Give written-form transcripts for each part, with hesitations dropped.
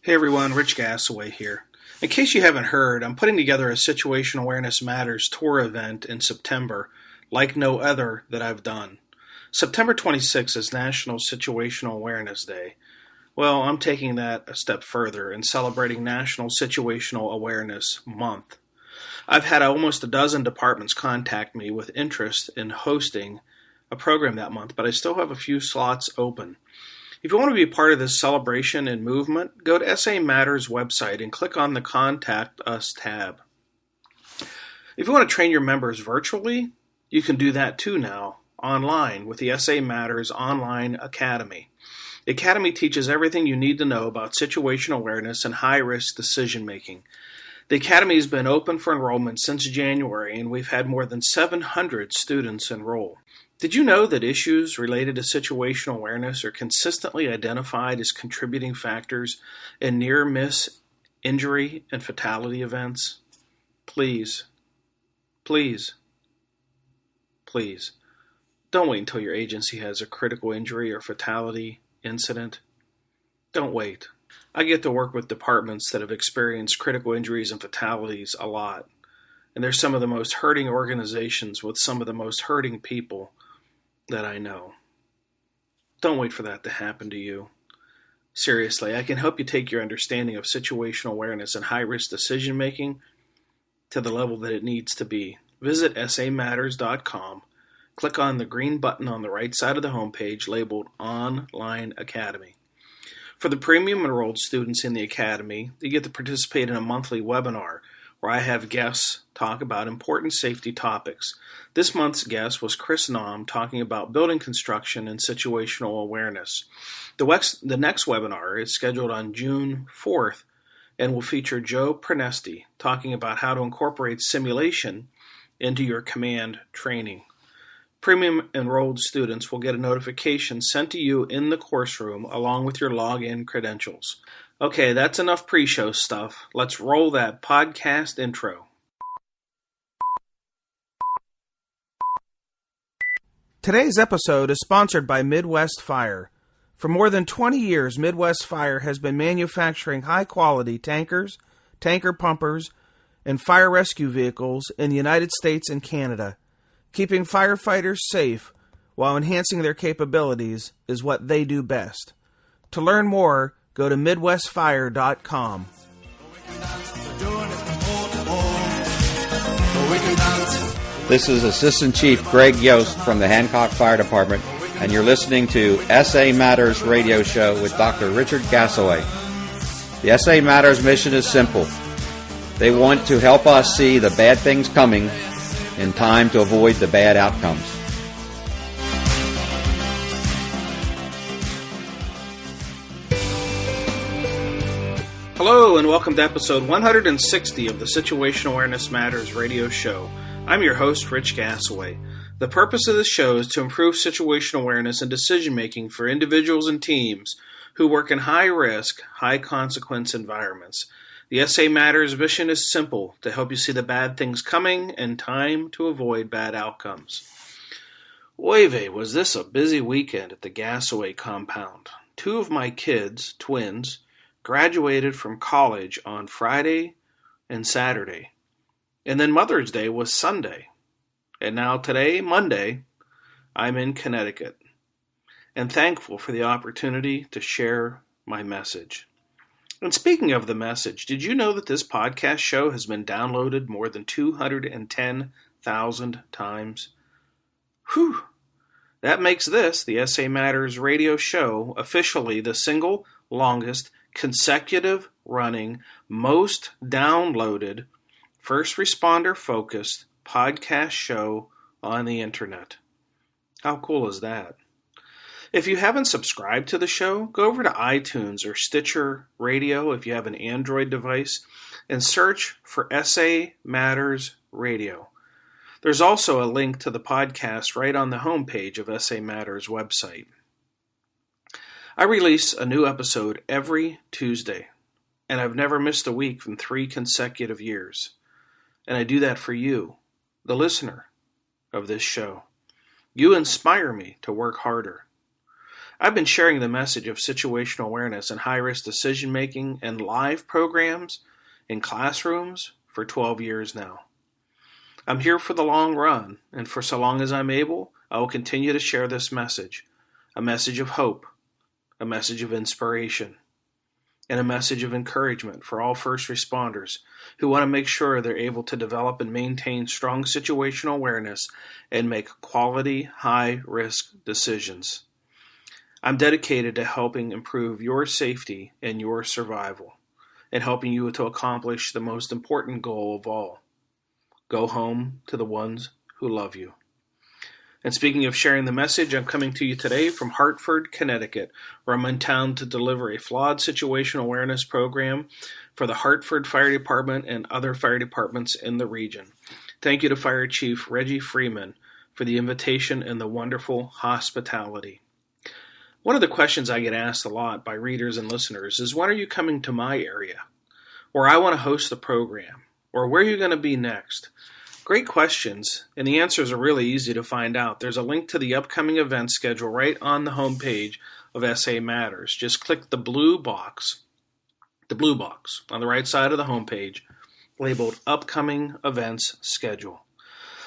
Hey everyone, Rich Gasaway here. In case you haven't heard, I'm putting together a Situation Awareness Matters tour event in September, like no other that I've done. September 26th is National Situational Awareness Day. Well, I'm taking that a step further and celebrating National Situational Awareness Month. I've had almost a dozen departments contact me with interest in hosting a program that month, but I still have a few slots open. If you want to be part of this celebration and movement, go to SA Matters website and click on the Contact Us tab. If you want to train your members virtually, you can do that too now, online, with the SA Matters Online Academy. The Academy teaches everything you need to know about situational awareness and high-risk decision-making. The Academy has been open for enrollment since January, and we've had more than 700 students enroll. Did you know that issues related to situational awareness are consistently identified as contributing factors in near-miss injury and fatality events? Please, don't wait until your agency has a critical injury or fatality incident. Don't wait. I get to work with departments that have experienced critical injuries and fatalities a lot, and they're some of the most hurting organizations with some of the most hurting people that I know. Don't wait for that to happen to you. Seriously, I can help you take your understanding of situational awareness and high-risk decision-making to the level that it needs to be. Visit samatters.com. Click on the green button on the right side of the homepage labeled Online Academy. For the premium enrolled students in the Academy, they get to participate in a monthly webinar where I have guests talk about important safety topics. This month's guest was Chris Naum talking about building construction and situational awareness. The next webinar is scheduled on June 4th and will feature Joe Prenesti talking about how to incorporate simulation into your command training. Premium enrolled students will get a notification sent to you in the course room along with your login credentials. Okay, that's enough pre-show stuff. Let's roll that podcast intro. Today's episode is sponsored by Midwest Fire. For more than 20 years, Midwest Fire has been manufacturing high-quality tankers, tanker pumpers, and fire rescue vehicles in the United States and Canada. Keeping firefighters safe while enhancing their capabilities is what they do best. To learn more, go to MidwestFire.com. This is Assistant Chief Greg Yost from the Hancock Fire Department, and you're listening to SA Matters Radio Show with Dr. Richard Gasaway. The SA Matters mission is simple. They want to help us see the bad things coming in time to avoid the bad outcomes. Hello and welcome to episode 160 of the Situational Awareness Matters radio show. I'm your host, Rich Gasaway. The purpose of this show is to improve situational awareness and decision-making for individuals and teams who work in high-risk, high-consequence environments. The SA Matters mission is simple, to help you see the bad things coming and time to avoid bad outcomes. Oy was this a busy weekend at the Gasaway compound. Two of my kids, twins, graduated from college on Friday and Saturday. And then Mother's Day was Sunday. And now today, Monday, I'm in Connecticut. And thankful for the opportunity to share my message. And speaking of the message, did you know that this podcast show has been downloaded more than 210,000 times? Whew! That makes this, the SA Matters radio show, officially the single longest consecutive running, most downloaded, first responder focused podcast show on the internet. How cool is that? If you haven't subscribed to the show, go over to iTunes or Stitcher Radio if you have an Android device and search for SA Matters Radio. There's also a link to the podcast right on the homepage of SA Matters website. I release a new episode every Tuesday, and I've never missed a week in 3 consecutive years. And I do that for you, the listener of this show. You inspire me to work harder. I've been sharing the message of situational awareness and high-risk decision-making and live programs in classrooms for 12 years now. I'm here for the long run, and for so long as I'm able, I will continue to share this message, a message of hope, a message of inspiration, and a message of encouragement for all first responders who want to make sure they're able to develop and maintain strong situational awareness and make quality, high-risk decisions. I'm dedicated to helping improve your safety and your survival, and helping you to accomplish the most important goal of all. Go home to the ones who love you. And speaking of sharing the message, I'm coming to you today from Hartford, Connecticut, where I'm in town to deliver a flawed situational awareness program for the Hartford Fire Department and other fire departments in the region. Thank you to Fire Chief Reggie Freeman for the invitation and the wonderful hospitality. One of the questions I get asked a lot by readers and listeners is, when are you coming to my area? Or I want to host the program? Or where are you going to be next? Great questions, and the answers are really easy to find out. There's a link to the upcoming event schedule right on the homepage of SA Matters. Just click the blue box on the right side of the homepage, labeled Upcoming Events Schedule.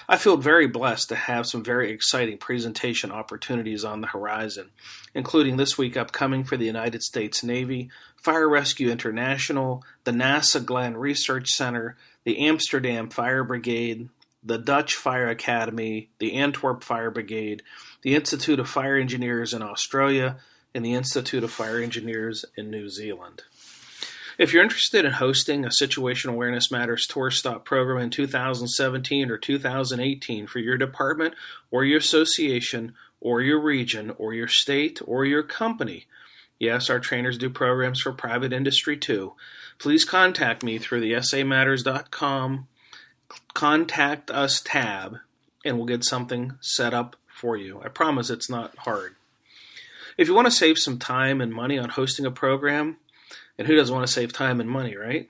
I feel very blessed to have some very exciting presentation opportunities on the horizon, including this week upcoming for the United States Navy, Fire Rescue International, the NASA Glenn Research Center, the Amsterdam Fire Brigade, the Dutch Fire Academy, the Antwerp Fire Brigade, the Institute of Fire Engineers in Australia, and the Institute of Fire Engineers in New Zealand. If you're interested in hosting a Situational Awareness Matters tour stop program in 2017 or 2018 for your department or your association or your region or your state or your company, yes, our trainers do programs for private industry too, please contact me through the samatters.com Contact Us tab, and we'll get something set up for you. I promise it's not hard. If you want to save some time and money on hosting a program, and who doesn't want to save time and money, right?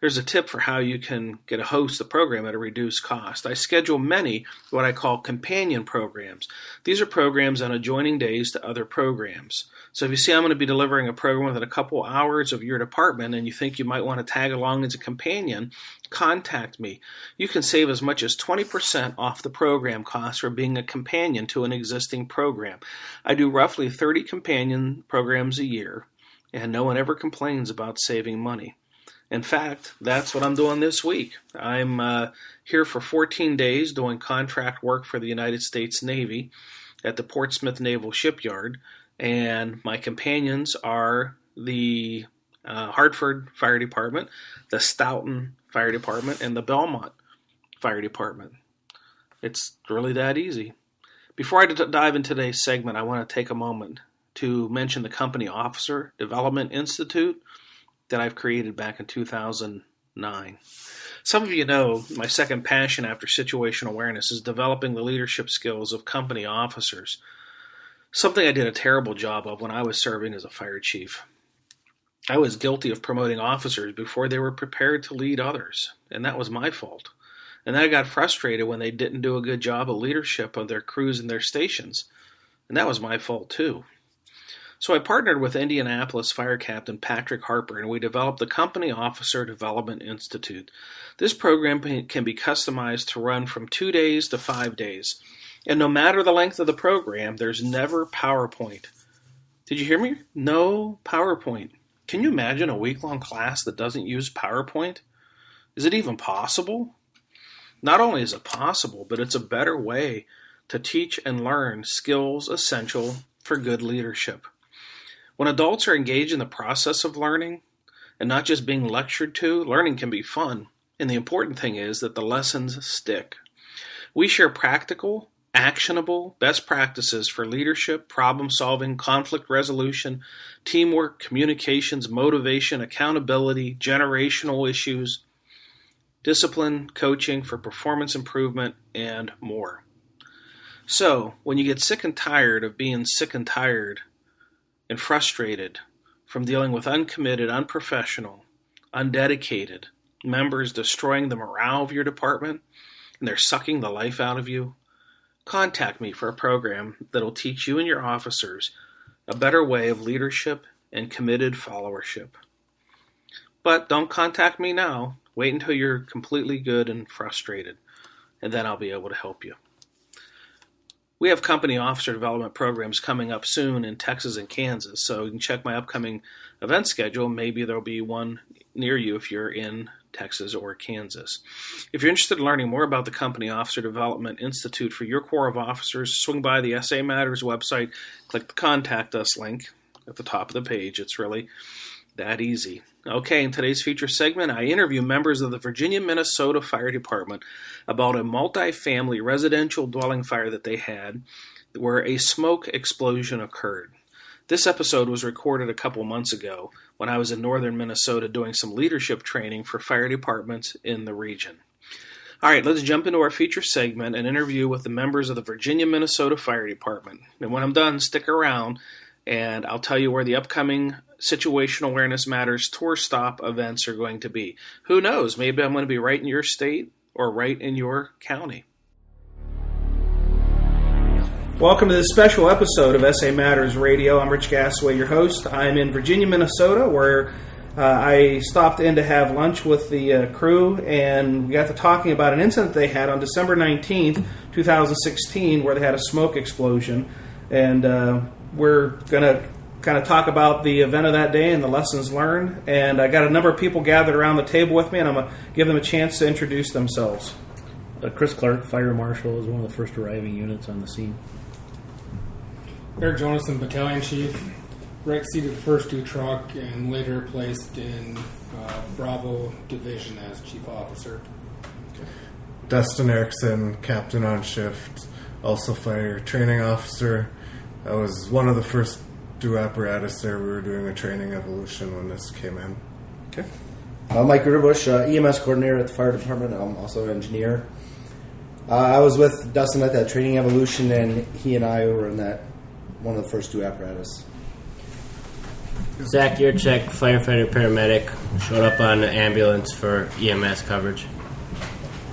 There's a tip for how you can get a host the program at a reduced cost. I schedule many what I call companion programs. These are programs on adjoining days to other programs. So if you see I'm going to be delivering a program within a couple hours of your department and you think you might want to tag along as a companion, contact me. You can save as much as 20% off the program cost for being a companion to an existing program. I do roughly 30 companion programs a year, and no one ever complains about saving money. In fact, that's what I'm doing this week. I'm here for 14 days doing contract work for the United States Navy at the Portsmouth Naval Shipyard, and my companions are the Hartford Fire Department, the Stoughton Fire Department, and the Belmont Fire Department. It's really that easy. Before I dive into today's segment, I want to take a moment to mention the Company Officer Development Institute that I've created back in 2009. Some of you know my second passion after situational awareness is developing the leadership skills of company officers, something I did a terrible job of when I was serving as a fire chief. I was guilty of promoting officers before they were prepared to lead others, and that was my fault. And then I got frustrated when they didn't do a good job of leadership of their crews and their stations, and that was my fault too. So I partnered with Indianapolis Fire Captain Patrick Harper, and we developed the Company Officer Development Institute. This program can be customized to run from 2 days to 5 days. And no matter the length of the program, there's never PowerPoint. Did you hear me? No PowerPoint. Can you imagine a week-long class that doesn't use PowerPoint? Is it even possible? Not only is it possible, but it's a better way to teach and learn skills essential for good leadership. When adults are engaged in the process of learning and not just being lectured to, learning can be fun. And the important thing is that the lessons stick. We share practical, actionable best practices for leadership, problem solving, conflict resolution, teamwork, communications, motivation, accountability, generational issues, discipline, coaching for performance improvement, and more. So, when you get sick and tired of being sick and tired and frustrated from dealing with uncommitted, unprofessional, undedicated members destroying the morale of your department, and they're sucking the life out of you, contact me for a program that'll teach you and your officers a better way of leadership and committed followership. But don't contact me now. Wait until you're completely good and frustrated, and then I'll be able to help you. We have company officer development programs coming up soon in Texas and Kansas, so you can check my upcoming event schedule. Maybe there'll be one near you if you're in Texas or Kansas. If you're interested in learning more about the Company Officer Development Institute for your Corps of Officers, swing by the SA Matters website, click the Contact Us link at the top of the page. It's really that easy. Okay, in today's feature segment, I interview members of the Virginia-Minnesota Fire Department about a multi-family residential dwelling fire that they had where a smoke explosion occurred. This episode was recorded a couple months ago when I was in northern Minnesota doing some leadership training for fire departments in the region. All right, let's jump into our feature segment and interview with the members of the Virginia-Minnesota Fire Department. And when I'm done, stick around and I'll tell you where the upcoming Situational Awareness Matters tour stop events are going to be. Who knows? Maybe I'm going to be right in your state or right in your county. Welcome to this special episode of SA Matters Radio. I'm Rich Gasaway, your host. I'm in Virginia, Minnesota, where I stopped in to have lunch with the crew, and we got to talking about an incident they had on December 19th, 2016, where they had a smoke explosion. And we're going to kind of talk about the event of that day and the lessons learned. And I got a number of people gathered around the table with me, and I'm going to give them a chance to introduce themselves. Chris Clark, Fire Marshal, is one of the first arriving units on the scene. Eric Jonathan, Battalion Chief, right-seated the first two truck and later placed in Bravo Division as Chief Officer. Dustin Erickson, Captain on shift, also Fire Training Officer. I was one of the first do apparatus there. We were doing a training evolution when this came in. Okay. Mike Ritterbush, EMS coordinator at the fire department. I'm also an engineer. I was with Dustin at that training evolution, and he and I were in that one of the first two apparatus. Zach Yurchek, firefighter paramedic, showed up on the ambulance for EMS coverage.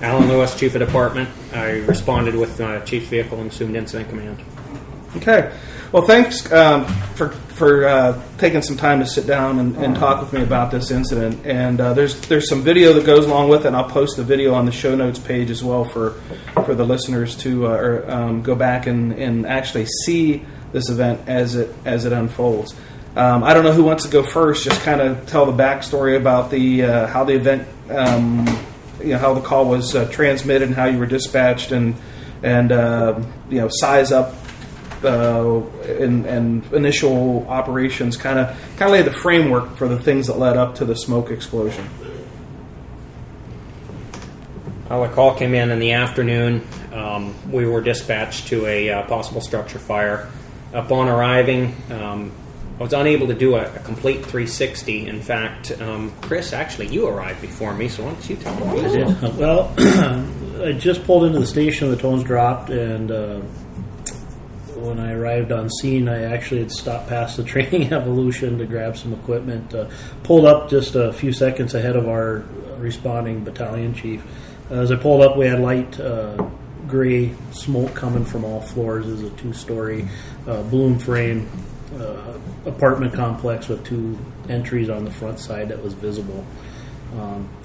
Alan Lewis, Chief of Department. I responded with Chief's vehicle and assumed incident command. Okay. Well, thanks for taking some time to sit down and talk with me about this incident. And there's some video that goes along with it, and I'll post the video on the show notes page as well for the listeners to go back and actually see this event as it unfolds. I don't know who wants to go first. Just kind of tell the backstory about the how the event, how the call was transmitted and how you were dispatched, and size up. And initial operations, kind of lay the framework for the things that led up to the smoke explosion. The call came in the afternoon. We were dispatched to a possible structure fire. Upon arriving, I was unable to do a complete 360. In fact, Chris, actually, you arrived before me, so why don't you tell me? I did. Well, I just pulled into the station, the tones dropped, and when I arrived on scene, I actually had stopped past the training evolution to grab some equipment. Pulled up just a few seconds ahead of our responding battalion chief. As I pulled up, we had light gray smoke coming from all floors. It was a two-story balloon frame apartment complex with two entries on the front side that was visible.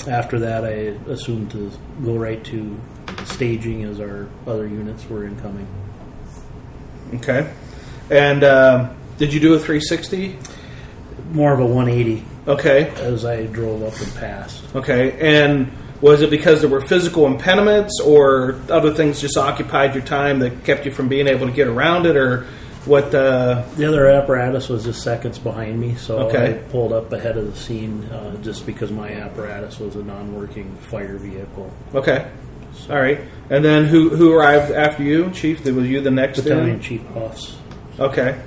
After that, I assumed to go right to staging as our other units were incoming. Okay. And did you do a 360? More of a 180. Okay. As I drove up and passed. Okay. And was it because there were physical impediments or other things just occupied your time that kept you from being able to get around it, or what? The other apparatus was just seconds behind me, so okay. I pulled up ahead of the scene just because my apparatus was a non-working fire vehicle. Okay. All right. And then who arrived after you, Chief? Was you the next Battalion Chief Puffs. Okay.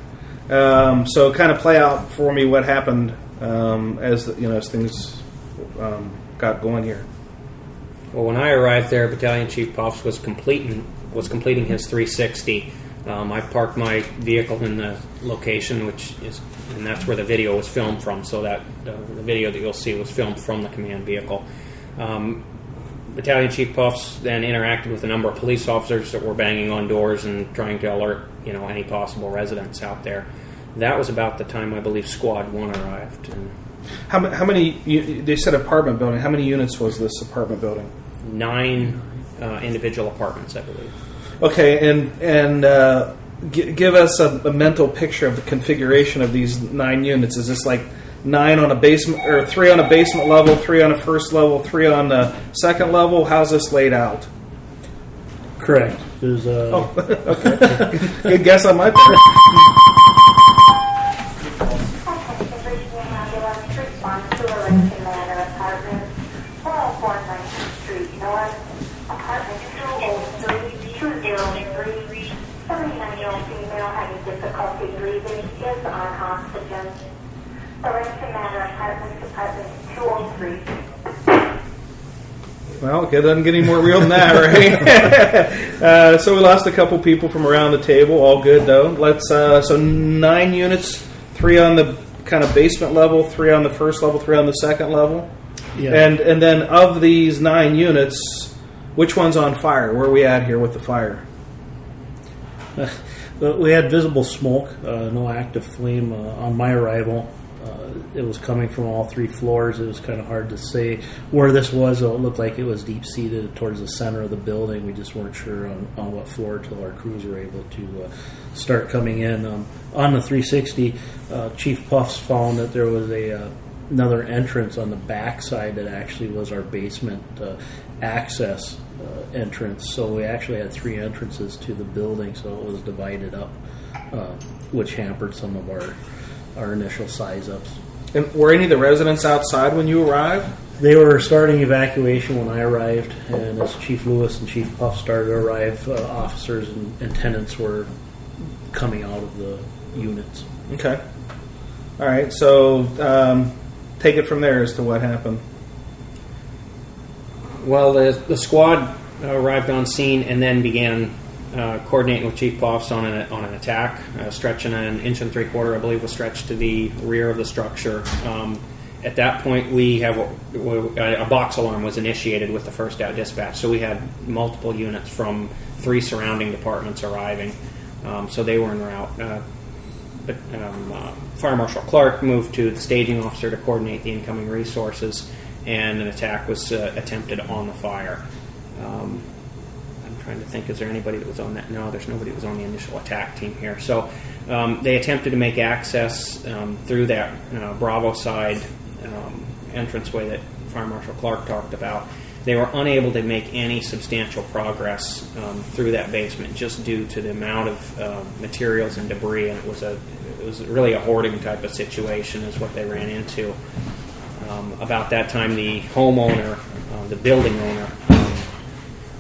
So kind of play out for me what happened as things got going here. Well, when I arrived there, Battalion Chief Puffs was completing his 360. I parked my vehicle in the location, and that's where the video was filmed from. So that the video that you'll see was filmed from the command vehicle. Battalion Chief Puffs then interacted with a number of police officers that were banging on doors and trying to alert any possible residents out there. That was about the time I believe Squad 1 arrived. And How many? They said apartment building. How many units was this apartment building? 9 individual apartments, I believe. Okay, and give us a mental picture of the configuration of these 9 units. Is this like 9 on a basement, or 3 on a basement level, 3 on a first level, 3 on the second level? How's this laid out? Correct. There's okay. Good guess on my part. Difficulty breathing is on oxygen. Arlington Manor Apartments, Department 203. Well, it doesn't get any more real than that, right? So we lost a couple people from around the table. All good, though. Let's so 9 units, 3 on the kind of basement level, 3 on the first level, 3 on the second level. Yeah. And then of these 9 units, which one's on fire? Where are we at here with the fire? We had visible smoke, no active flame. On my arrival, it was coming from all 3 floors. It was kind of hard to say where this was. It looked like it was deep-seated towards the center of the building. We just weren't sure on what floor until our crews were able to start coming in. On the 360, Chief Puffs found that there was another entrance on the back side that actually was our basement access entrance. So we actually had 3 entrances to the building, so it was divided up, which hampered some of our initial size ups. And were any of the residents outside when you arrived? They were starting evacuation when I arrived, and as Chief Lewis and Chief Puff started to arrive, officers and tenants were coming out of the units. Okay. All right, so take it from there as to what happened. Well, the squad arrived on scene and then began coordinating with Chief Puffs on an attack, stretching an 1 3/4, I believe, was stretched to the rear of the structure. At that point, we have a box alarm was initiated with the first out dispatch, so we had multiple units from 3 surrounding departments arriving, so they were en route. Fire Marshal Clark moved to the staging officer to coordinate the incoming resources, and an attack was attempted on the fire. I'm trying to think, is there anybody that was on that? No, there's nobody that was on the initial attack team here. So they attempted to make access through that Bravo side entranceway that Fire Marshal Clark talked about. They were unable to make any substantial progress through that basement just due to the amount of materials and debris, and it was really a hoarding type of situation is what they ran into. About that time, the homeowner, the building owner,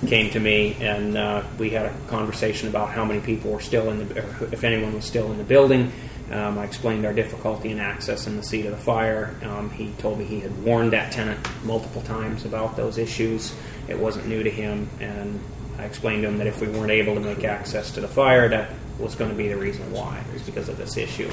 came to me, and we had a conversation about how many people were still in the, or if anyone was still in the building. I explained our difficulty in accessing the seat of the fire. He told me he had warned that tenant multiple times about those issues. It wasn't new to him, and I explained to him that if we weren't able to make access to the fire, that was going to be the reason why. It was because of this issue.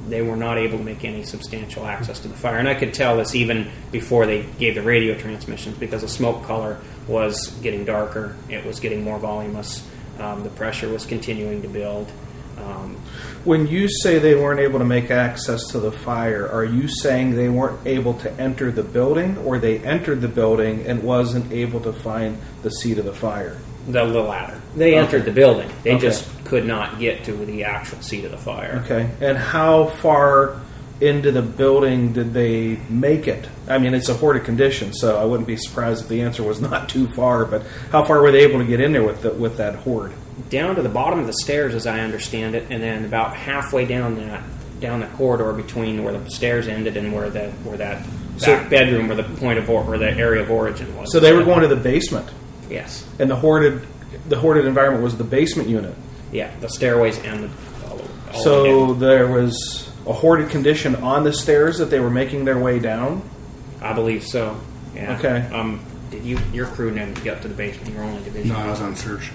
They were not able to make any substantial access to the fire. And I could tell this even before they gave the radio transmissions, because the smoke color was getting darker. It was getting more voluminous. The pressure was continuing to build. When you say they weren't able to make access to the fire, are you saying they weren't able to enter the building, or they entered the building and wasn't able to find the seat of the fire? The latter. They entered the building. They just could not get to the actual seat of the fire. Okay. And how far into the building did they make it? I mean, it's a hoarded condition, so I wouldn't be surprised if the answer was not too far, but how far were they able to get in there with that hoard? Down to the bottom of the stairs, as I understand it, and then about halfway down the corridor between where the stairs ended and where that back bedroom, where the point of where the area of origin was. So they were going to the basement. Yes. And the hoarded environment was the basement unit. Yeah, the stairways and all so there was a hoarded condition on the stairs that they were making their way down? I believe so. Yeah. Okay. Did your crew didn't get to the basement? Your only division? No, I was on search.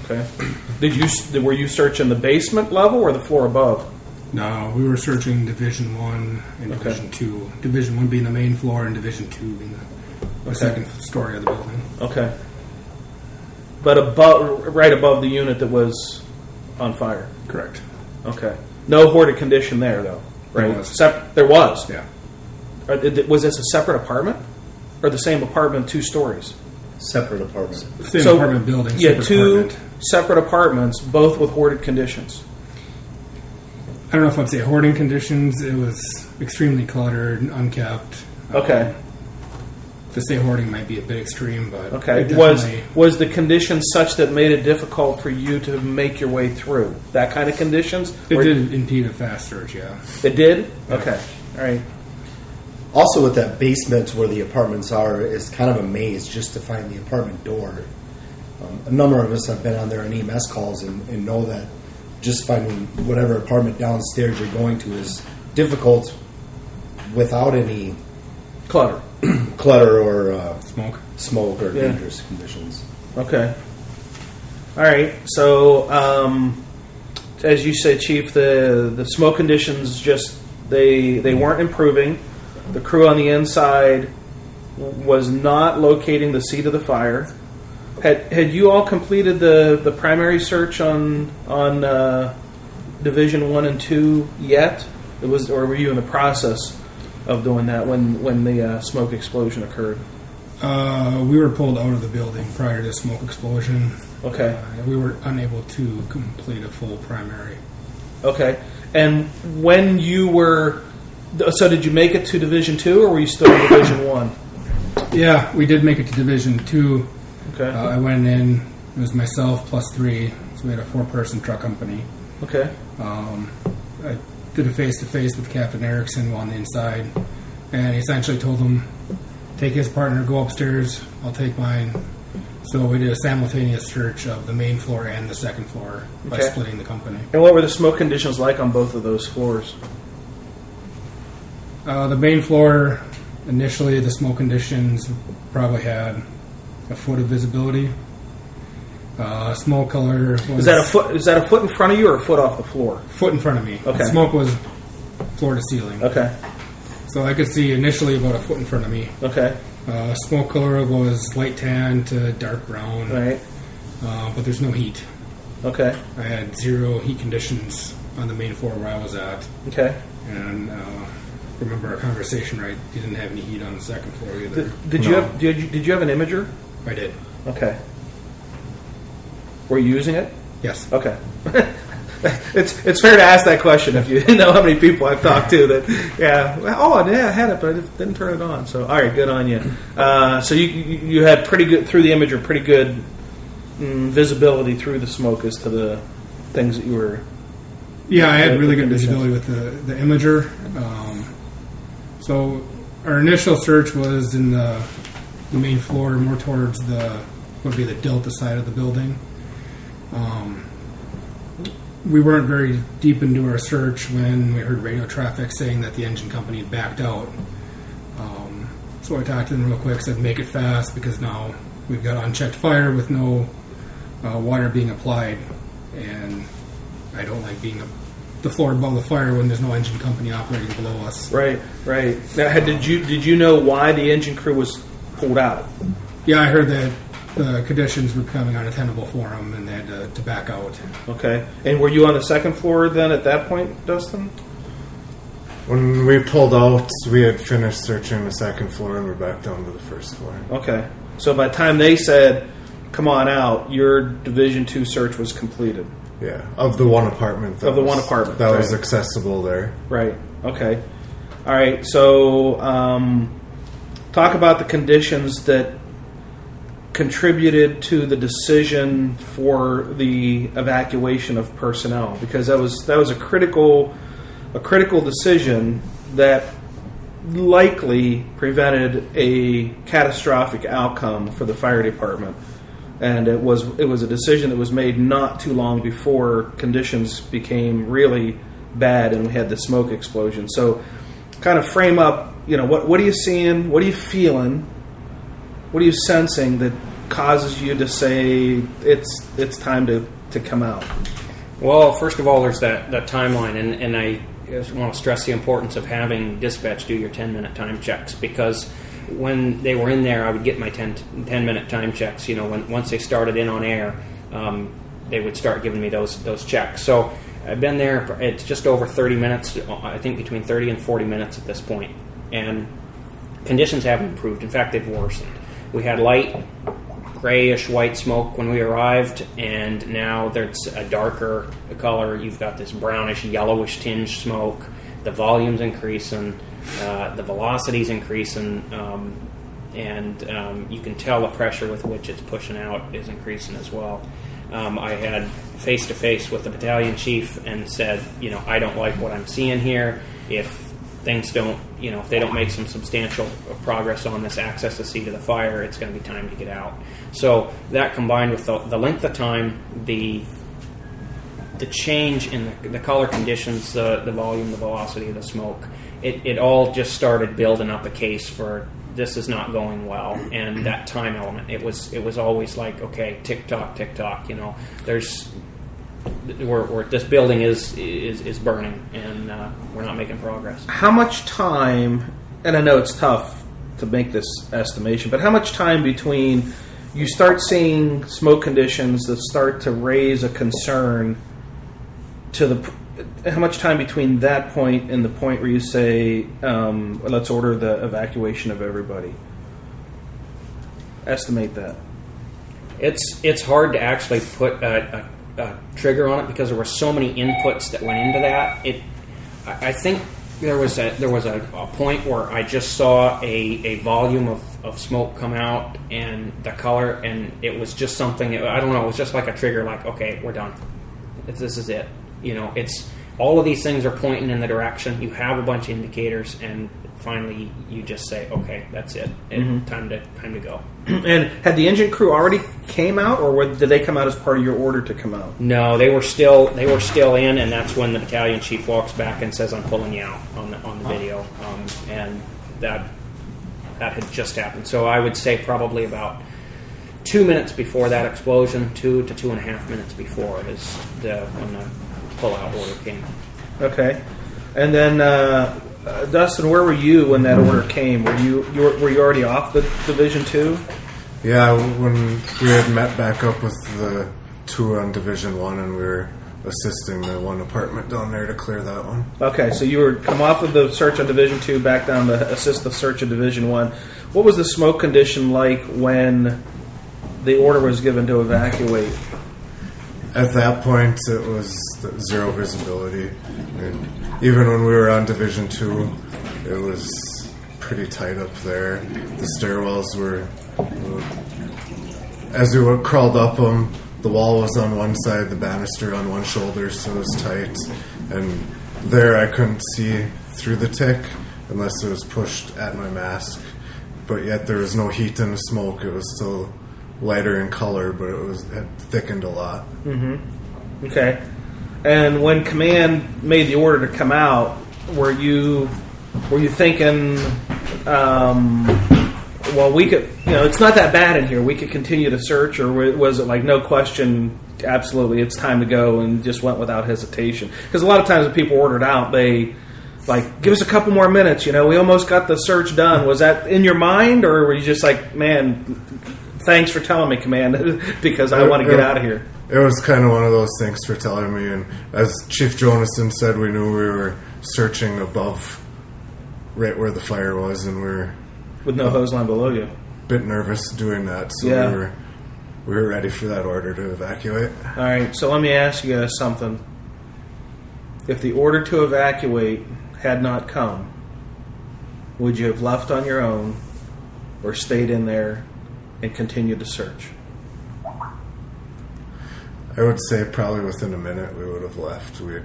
Okay. Were you searching the basement level or the floor above? No, we were searching Division 1 and Division 2. Division 1 being the main floor and Division 2 being the second story of the building. Okay. But right above the unit that was on fire? Correct. Okay. No hoarded condition there, though, right? There was. There was. Yeah. Was this a separate apartment? Or the same apartment, 2 stories? Separate apartment. Same apartment building. Yeah, separate 2 apartment. separate apartments, both with hoarded conditions. I don't know if I'd say hoarding conditions. It was extremely cluttered, unkept. Okay. To say hoarding might be a bit extreme, but Okay. it Was definitely- the condition such that made it difficult for you to make your way through? That kind of conditions? it Or- did impede a fast search? Yeah. It did? Yeah. Okay. All right. Also, with that basement where the apartments are, is kind of a maze just to find the apartment door. A number of us have been on there on EMS calls and know that just finding whatever apartment downstairs you're going to is difficult without any Clutter. clutter or Smoke. or Yeah. dangerous conditions. Okay. All right. So, as you said, Chief, the smoke conditions just they weren't improving. The crew on the inside was not locating the seat of the fire. Had you all completed the primary search on Division 1 and 2 yet? Or were you in the process of doing that when the smoke explosion occurred? We were pulled out of the building prior to the smoke explosion. Okay. We were unable to complete a full primary. Okay. And when you were... So did you make it to Division 2, or were you still in Division 1? Yeah, we did make it to Division 2. Okay. I went in, it was myself plus 3, so we had a 4-person truck company. Okay. I did a face-to-face with Captain Erickson while on the inside, and he essentially told him, take his partner, go upstairs, I'll take mine. So we did a simultaneous search of the main floor and the second floor by Okay. splitting the company. And what were the smoke conditions like on both of those floors? The main floor, initially the smoke conditions probably had a foot of visibility. Smoke color was Is that a foot in front of you or a foot off the floor? foot in front of me. Okay. Smoke was floor to ceiling. Okay. So I could see initially about a foot in front of me. Okay. Smoke color was light tan to dark brown, All right. but there's no heat. Okay. I had 0 heat conditions on the main floor where I was at, Okay. and remember our conversation right? You didn't have any heat on the second floor either. Did you have an imager? I did. Okay. Were you using it? Yes. Okay. It's fair to ask that question if you know how many people I've talked to that, yeah, I had it, but I didn't turn it on. So, all right, good on you. So you had pretty good, through the imager, pretty good visibility through the smoke as to the things that you were... Yeah, I had really good conditions. visibility with the imager. So our initial search was in the main floor, more towards what would be the Delta side of the building. We weren't very deep into our search when we heard radio traffic saying that the engine company had backed out. So I talked to them real quick, said make it fast because now we've got unchecked fire with no water being applied, and I don't like being the floor above the fire when there's no engine company operating below us. Right. Now, did you know why the engine crew was pulled out? Yeah, I heard that the conditions were becoming unattainable for them and they had to back out. Okay. And were you on the second floor then at that point, Dustin? When we pulled out, we had finished searching the second floor and we're back down to the first floor. Okay. So by the time they said, come on out, your Division 2 search was completed. Yeah, of the one apartment. That One apartment. That was right. accessible there. Right. Okay. All right. So talk about the conditions that contributed to the decision for the evacuation of personnel, because that was a critical decision that likely prevented a catastrophic outcome for the fire department, and it was a decision that was made not too long before conditions became really bad and we had the smoke explosion. So kind of frame up, what are you seeing, what are you feeling, what are you sensing that causes you to say it's time to come out? Well, first of all, there's that timeline, and I just want to stress the importance of having dispatch do your 10-minute time checks, because when they were in there, I would get my 10-minute time checks. Once they started in on air, they would start giving me those checks. So I've been there. It's just over 30 minutes. I think between 30 and 40 minutes at this point, and conditions haven't improved. In fact, they've worsened. We had light grayish white smoke when we arrived, and now there's a darker color. You've got this brownish yellowish tinge smoke. The volume's increasing, the velocity's increasing, and you can tell the pressure with which it's pushing out is increasing as well. I had face-to-face with the battalion chief and said, I don't like what I'm seeing here. If things don't, if they don't make some substantial progress on this access to see to the fire, it's going to be time to get out. So that combined with the length of time, the change in the color conditions, the volume, the velocity of the smoke, it all just started building up a case for this is not going well. And that time element, it was always like, okay, tick tock, we're this building is burning, and we're not making progress. How much time, and I know it's tough to make this estimation, but how much time between you start seeing smoke conditions that start to raise a concern how much time between that point and the point where you say, let's order the evacuation of everybody? Estimate that. It's hard to actually put a trigger on it because there were so many inputs that went into that. I think there was a point where I just saw a volume of smoke come out and the color, and it was just something, I don't know, it was just like a trigger, like, okay, we're done. This is it. It's all of these things are pointing in the direction. You have a bunch of indicators, and finally you just say, okay, that's it. Time to go. And had the engine crew already came out, or did they come out as part of your order to come out? No, they were still in, and that's when the battalion chief walks back and says, I'm pulling you out on the video. And that had just happened. So I would say probably about 2 minutes before that explosion, 2 to 2.5 minutes before is when the pull-out order came. Okay. And then, Dustin, where were you when that order came? Were you already off the Division 2? Yeah, when we had met back up with the 2 on Division 1, and we were assisting the one apartment down there to clear that one. Okay, so you were come off of the search on Division 2, back down to assist the search of Division 1. What was the smoke condition like when the order was given to evacuate? At that point, it was zero visibility. And even when we were on Division 2, it was pretty tight up there. The stairwells were, as we crawled up them, the wall was on one side, the banister on one shoulder, so it was tight. And there I couldn't see through the tick unless it was pushed at my mask. But yet there was no heat in the smoke. It was still lighter in color, but it thickened a lot. Mm-hmm. Okay. And when command made the order to come out, were you thinking, well, we could, it's not that bad in here, we could continue to search, or was it like, no question, absolutely, it's time to go, and just went without hesitation? Because a lot of times when people ordered out, they like, give us a couple more minutes, we almost got the search done. Was that in your mind, or were you just like, man, thanks for telling me, command, because I want to get out of here? It was kind of one of those things for telling me, and as Chief Jonason said, we knew we were searching above right where the fire was, and we were with no hose line below you. A bit nervous doing that, so yeah. we were ready for that order to evacuate. All right, so let me ask you guys something. If the order to evacuate had not come, would you have left on your own or stayed in there and continued to search? I would say probably within a minute we would have left. We're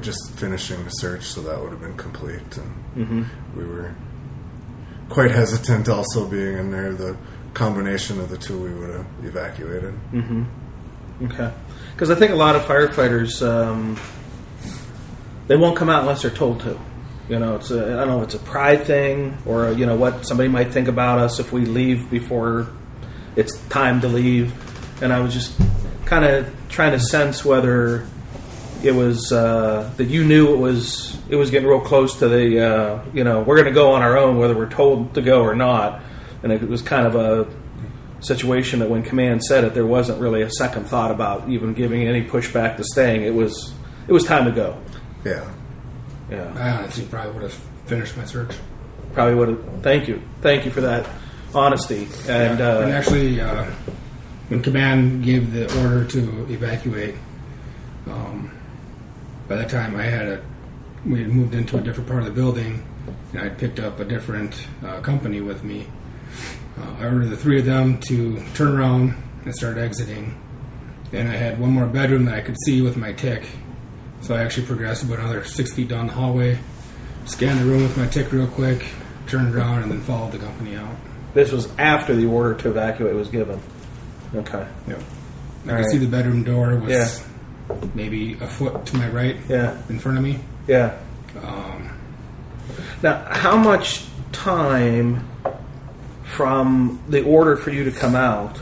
just finishing the search, so that would have been complete. And we were quite hesitant also being in there. The combination of the two, we would have evacuated. Mm-hmm. Okay. Because I think a lot of firefighters, they won't come out unless they're told to. It's I don't know if it's a pride thing, or what somebody might think about us if we leave before it's time to leave. And I was just kind of trying to sense whether it was that you knew it was getting real close to the we're going to go on our own whether we're told to go or not, and it was kind of a situation that when command said it, there wasn't really a second thought about even giving any pushback to staying. It was time to go. Yeah. Yeah. I honestly probably would have finished my search. Probably would have. Thank you for that honesty. And And actually, when command gave the order to evacuate, by that time we had moved into a different part of the building, and I'd picked up a different company with me. I ordered the three of them to turn around and start exiting. And I had one more bedroom that I could see with my tick. So I actually progressed about another 6 feet down the hallway, scanned the room with my tick real quick, turned around, and then followed the company out. this was after the order to evacuate was given. Okay. Yep. I All could right. see the bedroom door was Yeah. maybe a foot to my right Yeah. in front of me. Yeah. Now, how much time from the order for you to come out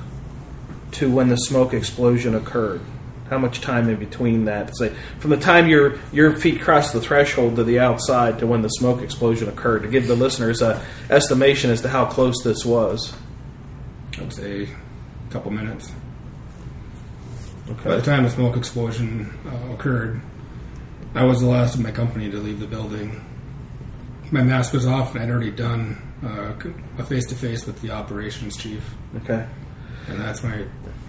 to when the smoke explosion occurred? How much time in between that? Say, from the time your feet crossed the threshold to the outside to when the smoke explosion occurred, to give the listeners a estimation as to how close this was. I would say a couple minutes. Okay. By the time the smoke explosion occurred, I was the last of my company to leave the building. My mask was off, and I'd already done a face-to-face with the operations chief, Okay. and that's when I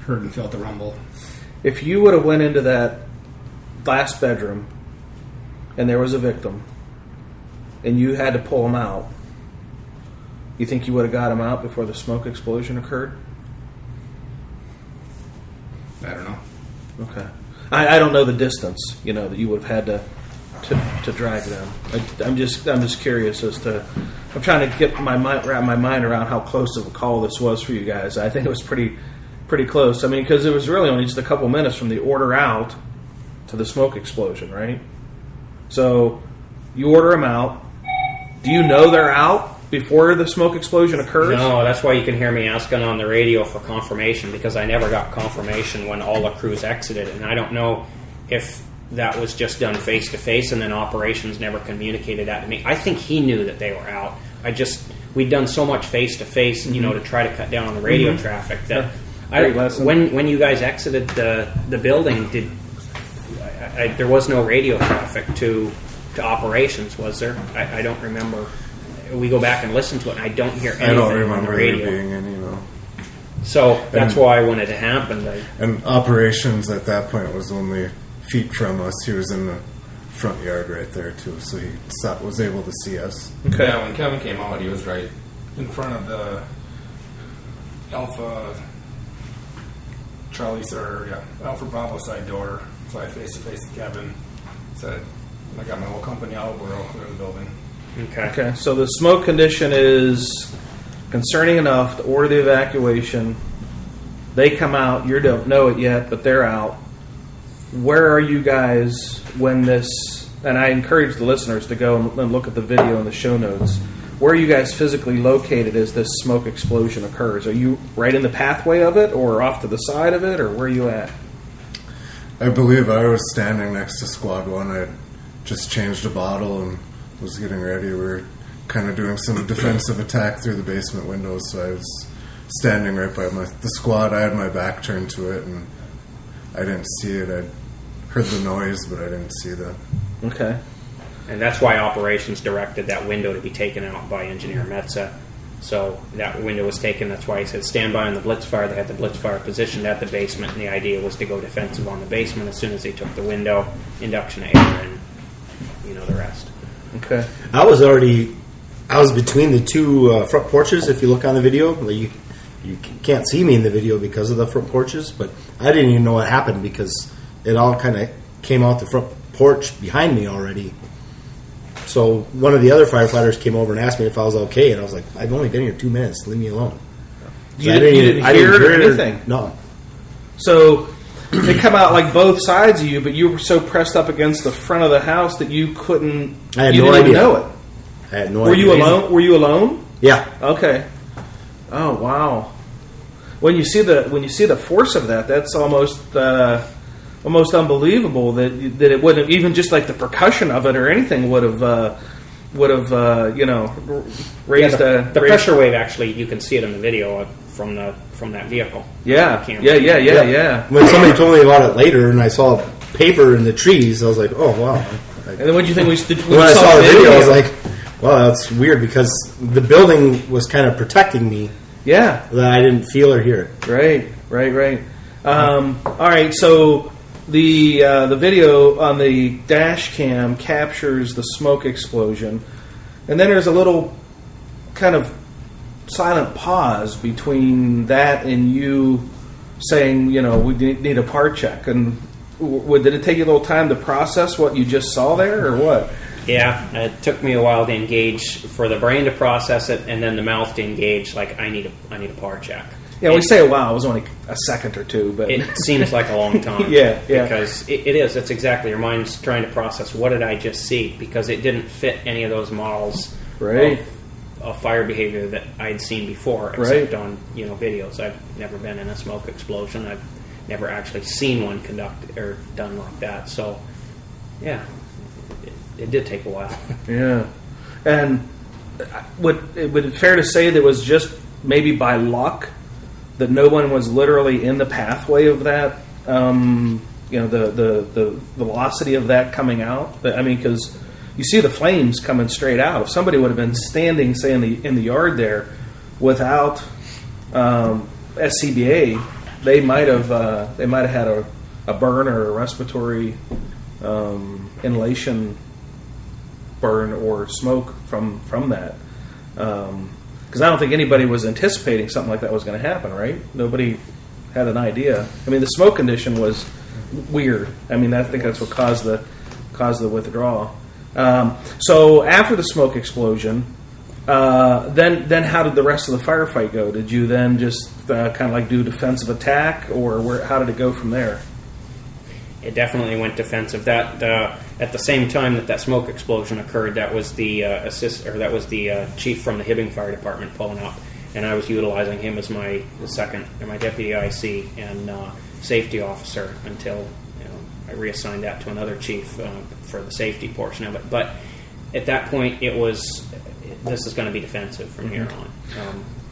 heard and felt the rumble. If you would have went into that last bedroom and there was a victim and you had to pull him out, you think you would have got him out before the smoke explosion occurred? I don't know. Okay. I don't know the distance, that you would have had to drag them. I'm just curious as to. I'm trying to wrap my mind around how close of a call this was for you guys. I think it was pretty close. I mean, because it was really only just a couple minutes from the order out to the smoke explosion, right? So you order them out. Do you know they're out before the smoke explosion occurs? No, that's why you can hear me asking on the radio for confirmation, because I never got confirmation when all the crews exited, and I don't know if that was just done face-to-face and then operations never communicated that to me. I think he knew that they were out. We'd done so much face-to-face, to try to cut down on the radio traffic that Great lesson. when you guys exited the building, there was no radio traffic to operations, was there? I don't remember. We go back and listen to it, and I don't hear anything I don't on the remember radio. there being any, So that's why when it happened, And operations at that point was only feet from us. He was in the front yard right there, too, so he was able to see us. Okay. Yeah, when Kevin came out, he was right in front of the Alpha Alpha Bravo side door. So I face to face with Kevin. Said, I got my whole company out. We're all clear the building. Okay, so the smoke condition is concerning enough to order the evacuation. They come out. You don't know it yet, but they're out. Where are you guys when this... And I encourage the listeners to go and look at the video in the show notes. Where are you guys physically located as this smoke explosion occurs? Are you right in the pathway of it, or off to the side of it, or where are you at? I believe I was standing next to Squad 1. I had just changed a bottle and was getting ready. We were kind of doing some defensive attack through the basement windows, so I was standing right by the squad. I had my back turned to it, and I didn't see it. I heard the noise, but I didn't see that. Okay. and that's why operations directed that window to be taken out by Engineer Metza. So that window was taken. That's why he said stand by on the blitz fire. They had the blitz fire positioned at the basement, and the idea was to go defensive on the basement as soon as they took the window, induction of air, and the rest. Okay. I was between the two front porches. If you look on the video, you can't see me in the video because of the front porches, but I didn't even know what happened because it all kind of came out the front porch behind me already. So one of the other firefighters came over and asked me if I was okay, and I was like, I've only been here 2 minutes. Leave me alone. You didn't hear it or anything? No. So they come out like both sides of you, but you were so pressed up against the front of the house that you couldn't. I had you no didn't even idea. know it. I had no Were idea. you alone? Were you alone? Yeah. Okay. Oh wow. When you see the force of that, that's almost unbelievable that it wouldn't have, even just like the percussion of it or anything would have raised the pressure wave. Actually, you can see it in the video from that vehicle. Yeah, Camera. yeah. When somebody told me about it later, and I saw paper in the trees, I was like, "Oh wow!" And then what do you think we did? When I saw the video, I was like, "Wow, that's weird," because the building was kind of protecting me. Yeah, that I didn't feel or hear it. Right. All right, so the video on the dash cam captures the smoke explosion, and then there's a little kind of silent pause between that and you saying, we need a part check. And did it take you a little time to process what you just saw there, or what? Yeah, it took me a while to engage, for the brain to process it, and then the mouth to engage. Like, I need a par check. Yeah, we say a while. It was only a second or two, but it seems like a long time. Yeah. Because it is. It's exactly, your mind's trying to process, what did I just see? Because it didn't fit any of those models of fire behavior that I'd seen before, except on videos. I've never been in a smoke explosion. I've never actually seen one conducted or done like that. So, yeah. It did take a while. Yeah. And would it be fair to say that it was just maybe by luck that no one was literally in the pathway of that, the velocity of that coming out? I mean, because you see the flames coming straight out. If somebody would have been standing, say, in the yard there without SCBA, they might have had a burn or a respiratory inhalation burn or smoke from that, because I don't think anybody was anticipating something like that was going to happen, right? Nobody had an idea. I mean, the smoke condition was weird. I mean, I think that's what caused the withdrawal. So after the smoke explosion, then how did the rest of the firefight go? Did you then just kind of like do defensive attack, or how did it go from there? It definitely went defensive. That at the same time that smoke explosion occurred, that was the chief from the Hibbing Fire Department pulling up, and I was utilizing him as my deputy IC and safety officer until I reassigned that to another chief for the safety portion of it. But at that point, this is going to be defensive from here on.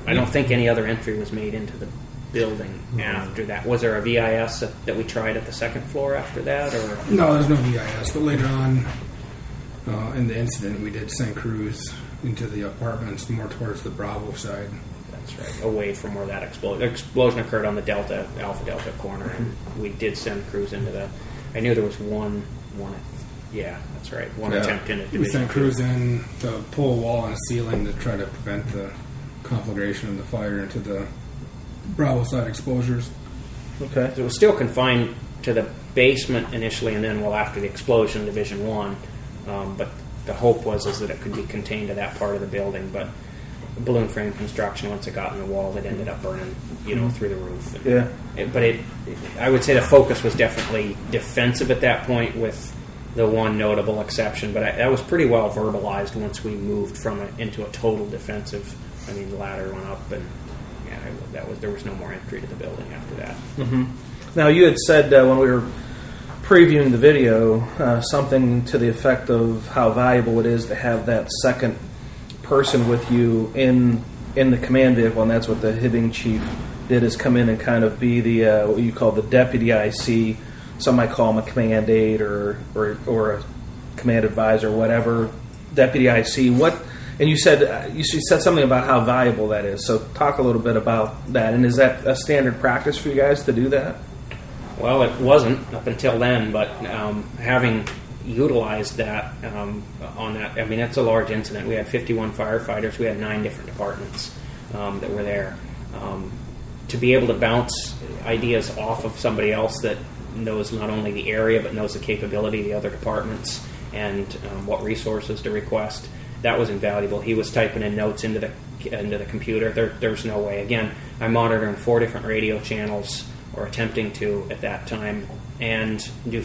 I don't think any other entry was made into the building after that. Was there a VIS that we tried at the second floor after that, or no? There's no VIS. But later on in the incident, we did send crews into the apartments more towards the Bravo side. That's right, away from where that explosion occurred on the Alpha Delta corner, and we did send crews into the. I knew there was one. Yeah, that's right. One attempt in a division. We sent crews in to pull a wall and a ceiling to try to prevent the conflagration of the fire into the Bravo side exposures. Okay. It was still confined to the basement initially, and then after the explosion, Division 1. But the hope was that it could be contained to that part of the building. But balloon frame construction, once it got in the wall, it ended up burning, through the roof. I would say the focus was definitely defensive at that point, with the one notable exception. But that was pretty well verbalized once we moved from it into a total defensive. I mean, the ladder went up, and there was no more entry to the building after that. Mm-hmm. Now, you had said when we were previewing the video something to the effect of how valuable it is to have that second person with you in the command vehicle, and that's what the Hibbing chief did, is come in and kind of be the what you call the deputy IC. Some might call him a command aide or a command advisor, whatever. Deputy IC. What? And you said something about how valuable that is. So talk a little bit about that. And is that a standard practice for you guys to do that? Well, it wasn't up until then, but having utilized that on that, I mean, it's a large incident. We had 51 firefighters. We had 9 different departments that were there. To be able to bounce ideas off of somebody else that knows not only the area but knows the capability of the other departments and what resources to request, that was invaluable. He was typing in notes into the computer. There's no way. Again, I'm monitoring 4 different radio channels, or attempting to at that time, and do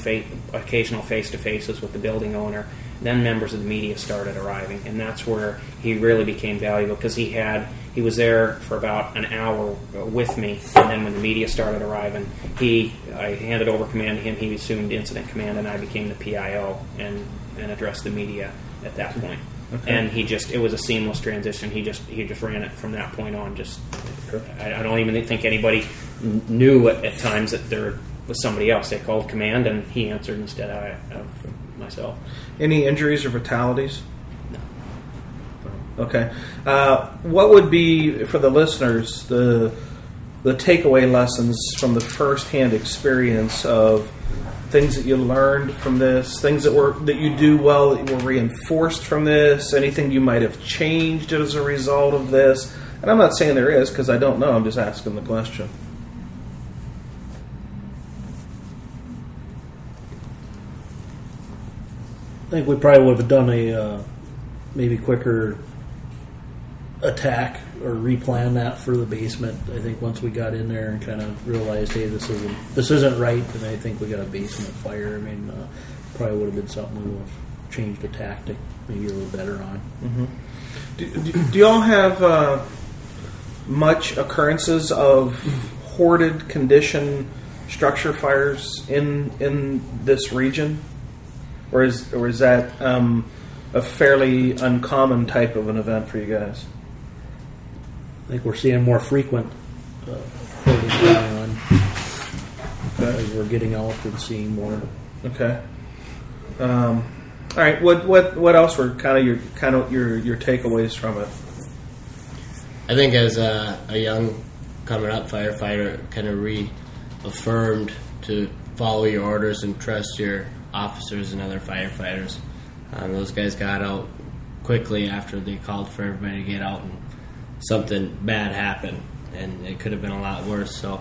occasional face-to-faces with the building owner. Then members of the media started arriving, and that's where he really became valuable, because he was there for about an hour with me, and then when the media started arriving, I handed over command to him. He assumed incident command, and I became the PIO and addressed the media at that point. Okay. And it was a seamless transition. He just ran it from that point on, just I don't even think anybody knew at times that there was somebody else. They called command, and he answered instead of myself. Any injuries or fatalities? No. Okay. What would be, for the listeners, the takeaway lessons from the first-hand experience of things that you learned from this, things that you do well that were reinforced from this, anything you might have changed as a result of this? And I'm not saying there is, because I don't know. I'm just asking the question. I think we probably would have done a maybe quicker attack or replan that for the basement. I think once we got in there and kind of realized, hey, this isn't right, and I think we got a basement fire. I mean, probably would have been something we would have changed the tactic maybe a little better on. Mm-hmm. Do y'all have much occurrences of hoarded condition structure fires in this region, or is that a fairly uncommon type of an event for you guys? I think we're seeing more frequent buildings going on. As we're getting out and seeing more. Okay. All right. What else were kind of your takeaways from it? I think as a young coming up firefighter, kind of reaffirmed to follow your orders and trust your officers and other firefighters. Those guys got out quickly after they called for everybody to get out, and something bad happened, and it could have been a lot worse. So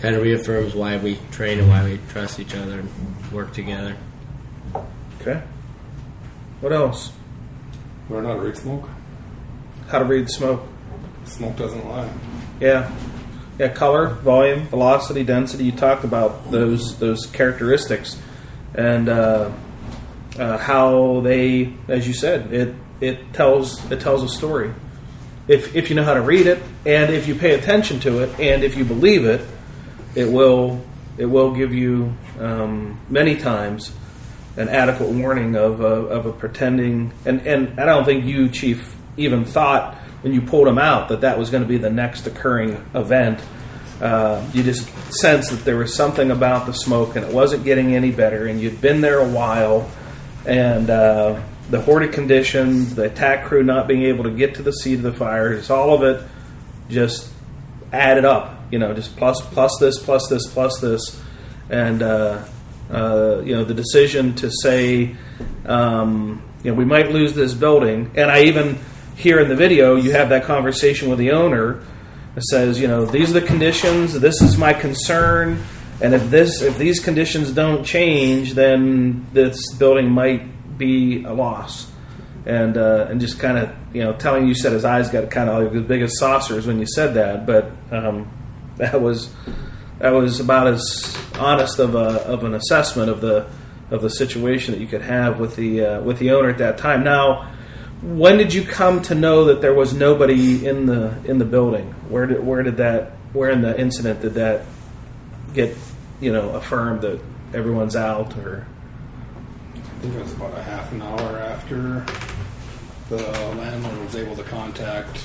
kind of reaffirms why we train and why we trust each other and work together. Okay. What else? Learn how to read smoke. How to read smoke. Smoke doesn't lie. Yeah. Yeah, color, volume, velocity, density. You talked about those characteristics, and how they, as you said, it tells a story. If you know how to read it, and if you pay attention to it, and if you believe it, it will give you many times an adequate warning of a pretending. And I don't think you, Chief, even thought when you pulled him out that was going to be the next occurring event. You just sensed that there was something about the smoke, and it wasn't getting any better. And you'd been there a while, and the hoarded conditions, the attack crew not being able to get to the seat of the fire, just all of it just added up. Just plus this, and the decision to say, we might lose this building. And I even hear in the video you have that conversation with the owner that says, these are the conditions, this is my concern, and if these conditions don't change, then this building might be a loss. And just kind of telling you said his eyes got kind of like as big as saucers when you said that, but that was about as honest of an assessment of the situation that you could have with the owner at that time. Now, when did you come to know that there was nobody in the building? Where in the incident did that get affirmed that everyone's out? Or I think it was about a half an hour after the landlord was able to contact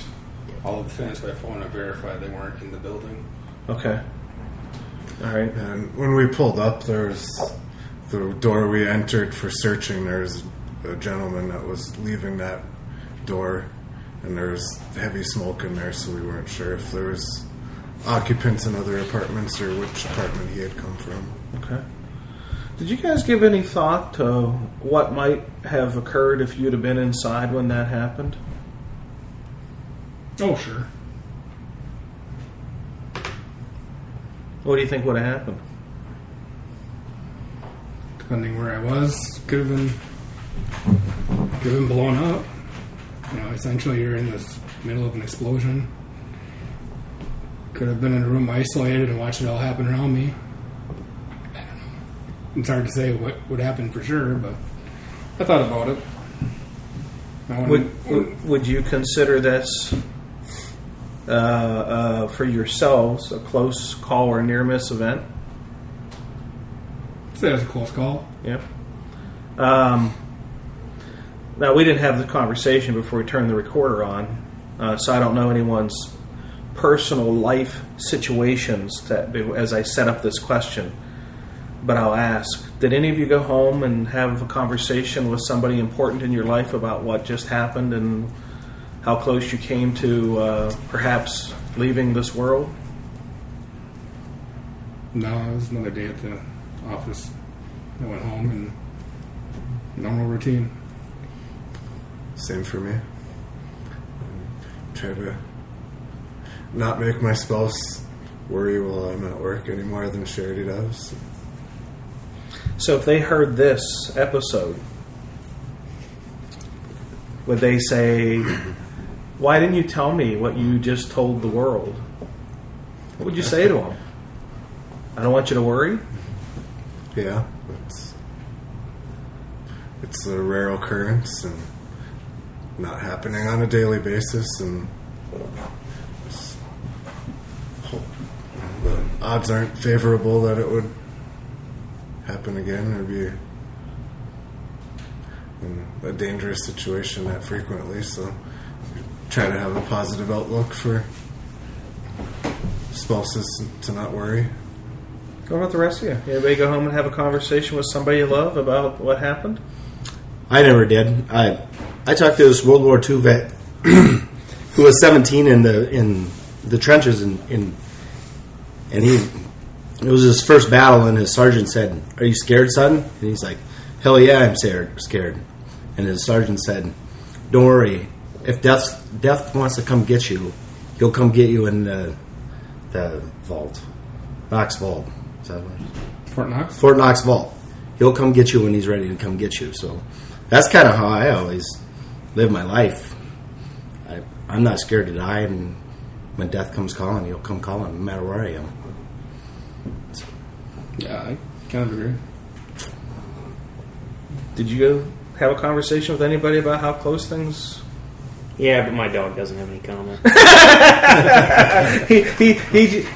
all of the tenants by phone and verify they weren't in the building. Okay. All right. And when we pulled up, there was the door we entered for searching. There's a gentleman that was leaving that door, and there was heavy smoke in there, so we weren't sure if there was occupants in other apartments or which apartment he had come from. Okay. Did you guys give any thought to what might have occurred if you'd have been inside when that happened? Oh, sure. What do you think would have happened? Depending where I was, could have been blown up. Essentially you're in this middle of an explosion. Could have been in a room isolated and watched it all happen around me. I don't know. It's hard to say what would happen for sure, but I thought about it. Would you consider this for yourselves a close call or near miss event? I'd say it was a close call. Yeah. Now, we didn't have the conversation before we turned the recorder on, so I don't know anyone's personal life situations that, as I set up this question, but I'll ask, did any of you go home and have a conversation with somebody important in your life about what just happened and how close you came to perhaps leaving this world? No, it was another day at the office. I went home and normal routine. Same for me. Try to not make my spouse worry while I'm at work any more than she already does. So if they heard this episode, would they say, why didn't you tell me what you just told the world? What would you say to them? I don't want you to worry? Yeah, it's a rare occurrence and not happening on a daily basis, and the odds aren't favorable that it would happen again or be in a dangerous situation that frequently. So try to have a positive outlook for spouses to not worry. What about the rest of you? Anybody go home and have a conversation with somebody you love about what happened? I never did. I talked to this World War II vet who was 17 in the trenches, and it was his first battle, and his sergeant said, "Are you scared, son?" And he's like, "Hell yeah, I'm scared." And his sergeant said, "Don't worry. If death wants to come get you, he'll come get you in the vault, Knox Vault." Is that what it is? Fort Knox? Fort Knox Vault. He'll come get you when he's ready to come get you. So that's kind of how I always live my life. I'm not scared to die, and when death comes calling, he'll come calling, no matter where I am. Yeah, I kind of agree. Did you go have a conversation with anybody about how close things? Yeah, but my dog doesn't have any comment.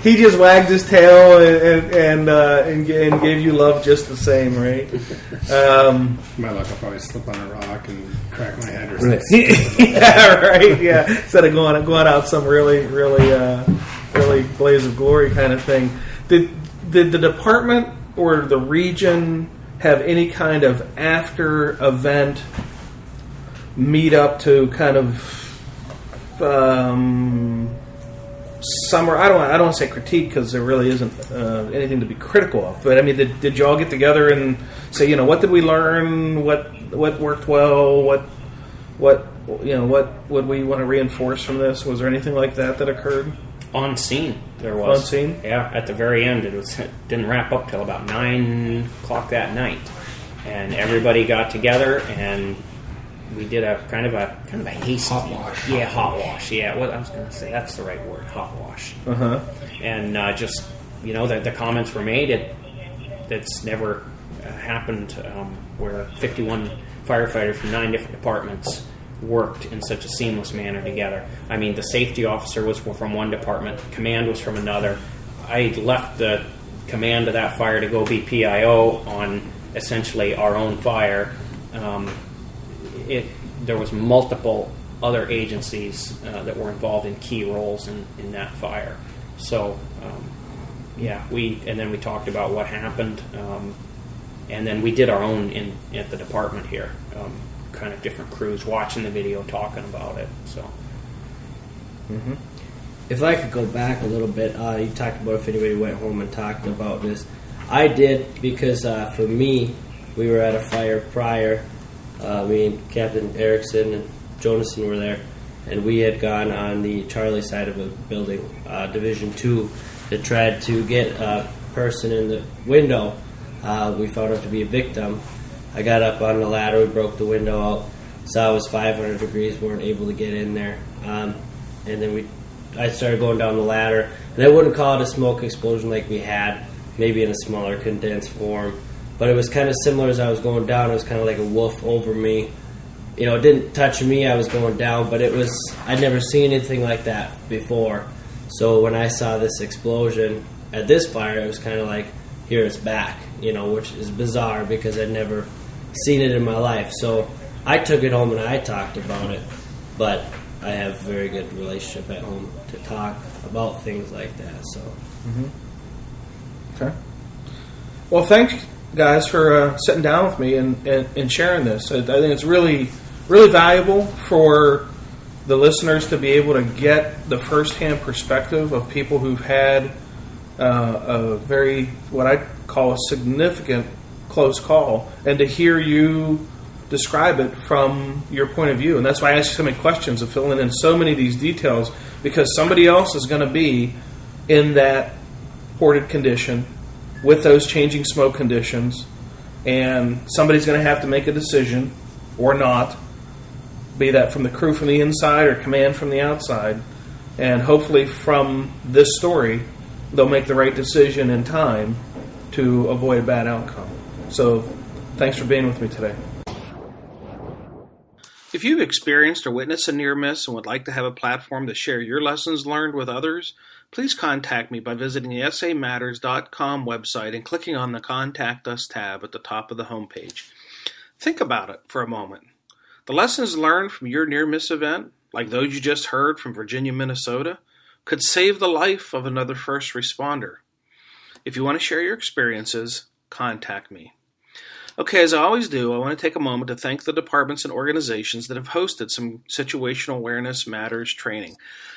he just wagged his tail and gave you love just the same, right? My luck, I'll probably slip on a rock and crack my head or something. Yeah, right. Yeah, instead of going out some really blaze of glory kind of thing. Did the department or the region have any kind of after event meet up to kind of summer? I don't want to say critique because there really isn't anything to be critical of. But I mean, did you all get together and say, what did we learn? What worked well? What would we want to reinforce from this? Was there anything like that occurred? On scene, there was. On scene? Yeah, at the very end. It didn't wrap up till about 9 o'clock that night. And everybody got together and we did a kind of a hasty hot wash. Yeah, hot wash. Yeah, what I was going to say, that's the right word, hot wash. Uh-huh. And just, the comments were made. That's never happened where 51 firefighters from 9 different departments worked in such a seamless manner together. I mean, the safety officer was from one department, command was from another. I left the command of that fire to go be PIO on essentially our own fire. There was multiple other agencies that were involved in key roles in that fire. So, then we talked about what happened, and then we did our own at the department here. Kind of different crews watching the video, talking about it. So, If I could go back a little bit, you talked about if anybody went home and talked about this. I did because for me, we were at a fire prior. Me and Captain Erickson and Jonason were there, and we had gone on the Charlie side of the building, Division 2, to try to get a person in the window. We found out to be a victim. I got up on the ladder, we broke the window out, saw it was 500 degrees, weren't able to get in there. And then I started going down the ladder, and I wouldn't call it a smoke explosion like we had, maybe in a smaller condensed form. But it was kind of similar as I was going down. It was kind of like a wolf over me. It didn't touch me. I was going down, but I'd never seen anything like that before. So when I saw this explosion at this fire, it was kind of like, here it's back, which is bizarre because I'd never seen it in my life. So I took it home and I talked about it. But I have a very good relationship at home to talk about things like that. So, Okay. Well, thanks, guys, for sitting down with me and sharing this. I think it's really, really valuable for the listeners to be able to get the firsthand perspective of people who've had a very, what I call a significant close call, and to hear you describe it from your point of view. And that's why I ask you so many questions of filling in so many of these details, because somebody else is going to be in that ported condition with those changing smoke conditions, and somebody's going to have to make a decision or not, be that from the crew from the inside or command from the outside. And hopefully from this story, they'll make the right decision in time to avoid a bad outcome. So thanks for being with me today. If you've experienced or witnessed a near miss and would like to have a platform to share your lessons learned with others, please contact me by visiting the samatters.com website and clicking on the Contact Us tab at the top of the homepage. Think about it for a moment. The lessons learned from your near-miss event, like those you just heard from Virginia, Minnesota, could save the life of another first responder. If you want to share your experiences, contact me. Okay, as I always do, I want to take a moment to thank the departments and organizations that have hosted some Situational Awareness Matters training.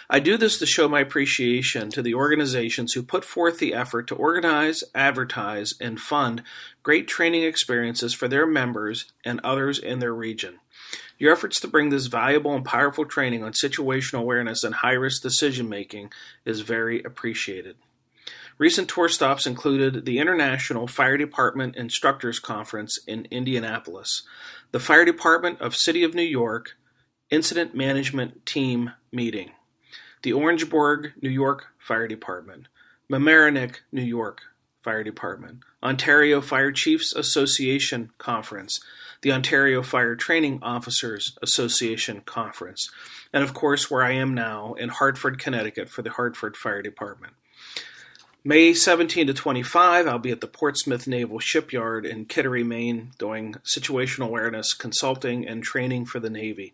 I do this to show my appreciation to the organizations who put forth the effort to organize, advertise, and fund great training experiences for their members and others in their region. Your efforts to bring this valuable and powerful training on situational awareness and high-risk decision-making is very appreciated. Recent tour stops included the International Fire Department Instructors Conference in Indianapolis, the Fire Department of City of New York Incident Management Team Meeting, the Orangeburg, New York Fire Department, Mamaroneck, New York Fire Department, Ontario Fire Chiefs Association Conference, the Ontario Fire Training Officers Association Conference, and of course where I am now in Hartford, Connecticut for the Hartford Fire Department. May 17 to 25, I'll be at the Portsmouth Naval Shipyard in Kittery, Maine, doing situational awareness consulting and training for the Navy.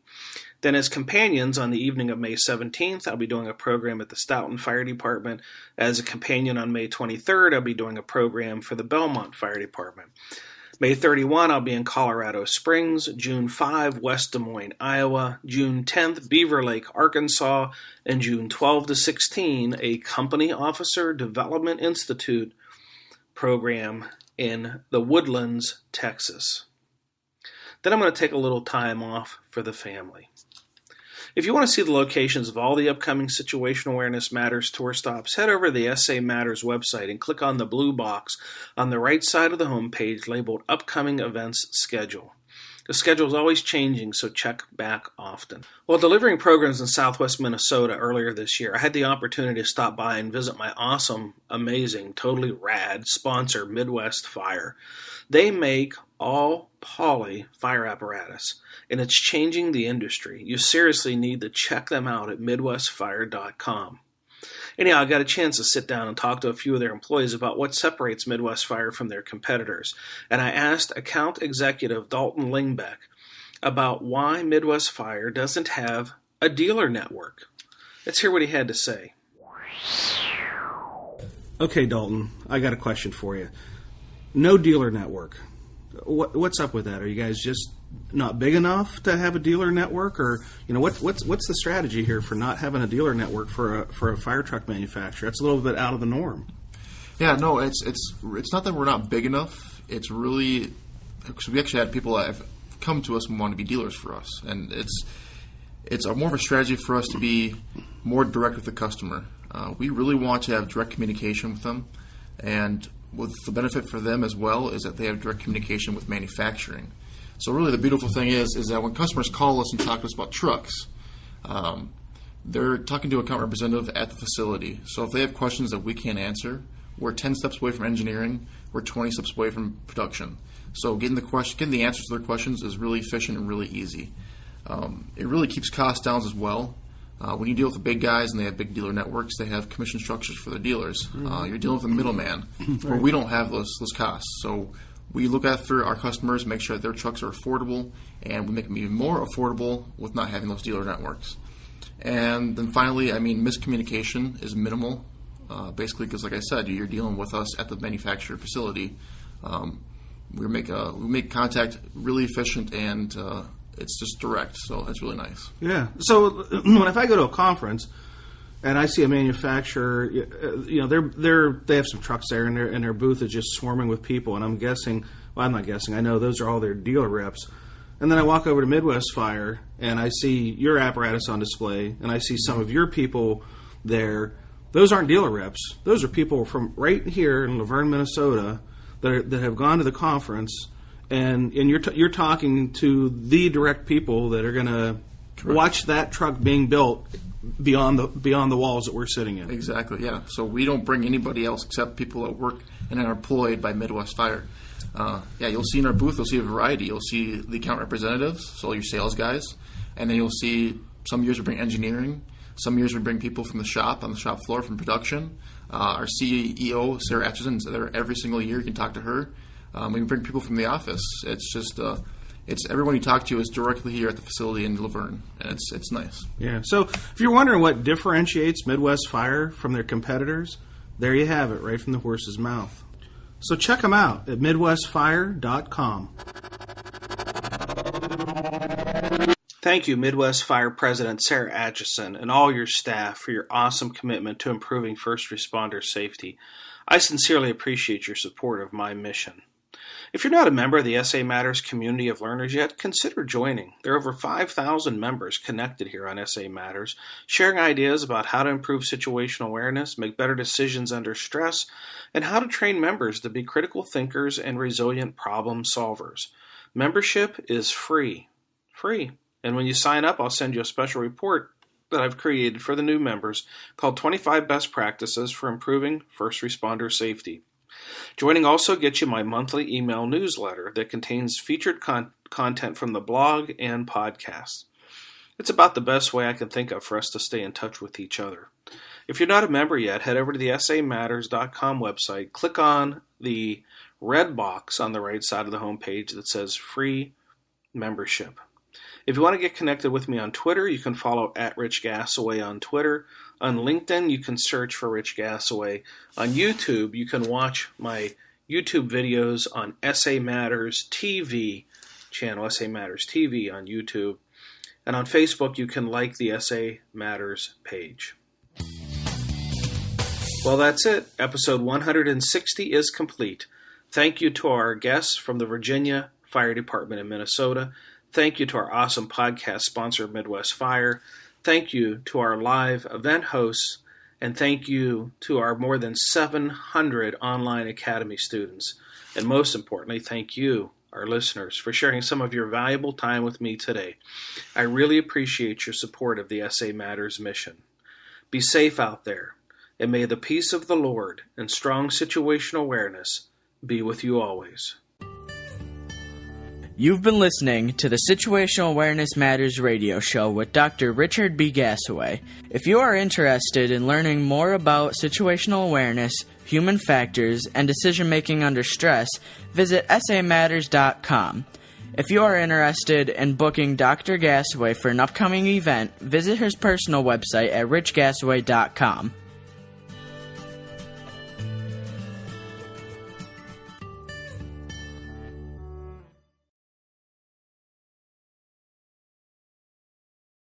Then as companions, on the evening of May 17th, I'll be doing a program at the Stoughton Fire Department. As a companion on May 23rd, I'll be doing a program for the Belmont Fire Department. May 31, I'll be in Colorado Springs. June 5, West Des Moines, Iowa. June 10th, Beaver Lake, Arkansas. And June 12 to 16, a Company Officer Development Institute program in the Woodlands, Texas. Then I'm going to take a little time off for the family. If you want to see the locations of all the upcoming Situational Awareness Matters tour stops, head over to the SA Matters website and click on the blue box on the right side of the homepage labeled Upcoming Events Schedule. The schedule is always changing, so check back often. While delivering programs in southwest Minnesota earlier this year, I had the opportunity to stop by and visit my awesome, amazing, totally rad sponsor, Midwest Fire. They make all poly fire apparatus, and it's changing the industry. You seriously need to check them out at MidwestFire.com. Anyhow, I got a chance to sit down and talk to a few of their employees about what separates Midwest Fire from their competitors, and I asked account executive Dalton Lingbeck about why Midwest Fire doesn't have a dealer network. Let's hear what he had to say. Okay, Dalton, I got a question for you. No dealer network. What's up with that? Are you guys just not big enough to have a dealer network, or what's the strategy here for not having a dealer network for a fire truck manufacturer? That's a little bit out of the norm. Yeah, no, it's not that we're not big enough. It's really because we actually had people that have come to us and want to be dealers for us, and it's more of a strategy for us to be more direct with the customer. We really want to have direct communication with them, and with the benefit for them as well is that they have direct communication with manufacturing. So really the beautiful thing is that when customers call us and talk to us about trucks, they're talking to an account representative at the facility. So if they have questions that we can't answer, we're 10 steps away from engineering, we're 20 steps away from production. So getting the answers to their questions is really efficient and really easy. It really keeps costs down as well. When you deal with the big guys and they have big dealer networks, they have commission structures for their dealers. You're dealing with a middleman, where we don't have those costs. So we look after our customers, make sure that their trucks are affordable, and we make them even more affordable with not having those dealer networks. And then finally, miscommunication is minimal, basically because, like I said, you're dealing with us at the manufacturer facility. We make contact really efficient, and it's just direct, so it's really nice. Yeah. So if I go to a conference and I see a manufacturer, they have some trucks there, and their booth is just swarming with people, and I'm not guessing, I know those are all their dealer reps. And then I walk over to Midwest Fire, and I see your apparatus on display, and I see some of your people there. Those aren't dealer reps. Those are people from right here in Laverne, Minnesota, that have gone to the conference, and you're talking to the direct people that are going to watch that truck being built beyond the walls that we're sitting in. Exactly, yeah. So we don't bring anybody else except people that work and are employed by Midwest Fire. You'll see in our booth, you'll see a variety. You'll see the account representatives, so your sales guys, and then you'll see some years we bring engineering, some years we bring people from the shop, on the shop floor, from production. Our CEO, Sarah Atchison, is there every single year. You can talk to her. We bring people from the office. It's just it's everyone you talk to is directly here at the facility in Laverne, and it's nice. Yeah. So if you're wondering what differentiates Midwest Fire from their competitors, there you have it, right from the horse's mouth. So check them out at MidwestFire.com. Thank you, Midwest Fire President Sarah Atchison, and all your staff for your awesome commitment to improving first responder safety. I sincerely appreciate your support of my mission. If you're not a member of the SA Matters community of learners yet, consider joining. There are over 5,000 members connected here on SA Matters, sharing ideas about how to improve situational awareness, make better decisions under stress, and how to train members to be critical thinkers and resilient problem solvers. Membership is free. Free. And when you sign up, I'll send you a special report that I've created for the new members called 25 Best Practices for Improving First Responder Safety. Joining also gets you my monthly email newsletter that contains featured content from the blog and podcast. It's about the best way I can think of for us to stay in touch with each other. If you're not a member yet, head over to the SAMatters.com website, click on the red box on the right side of the homepage that says Free Membership. If you want to get connected with me on Twitter, you can follow @RichGasaway on Twitter. On LinkedIn, you can search for Rich Gasaway. On YouTube, you can watch my YouTube videos on SA Matters TV channel, SA Matters TV on YouTube. And on Facebook, you can like the SA Matters page. Well, that's it. Episode 160 is complete. Thank you to our guests from the Virginia Fire Department in Minnesota. Thank you to our awesome podcast sponsor, Midwest Fire. Thank you to our live event hosts. And thank you to our more than 700 online academy students. And most importantly, thank you, our listeners, for sharing some of your valuable time with me today. I really appreciate your support of the SA Matters mission. Be safe out there, and may the peace of the Lord and strong situational awareness be with you always. You've been listening to the Situational Awareness Matters radio show with Dr. Richard B. Gasaway. If you are interested in learning more about situational awareness, human factors, and decision-making under stress, visit SAMatters.com. If you are interested in booking Dr. Gasaway for an upcoming event, visit his personal website at richgasaway.com.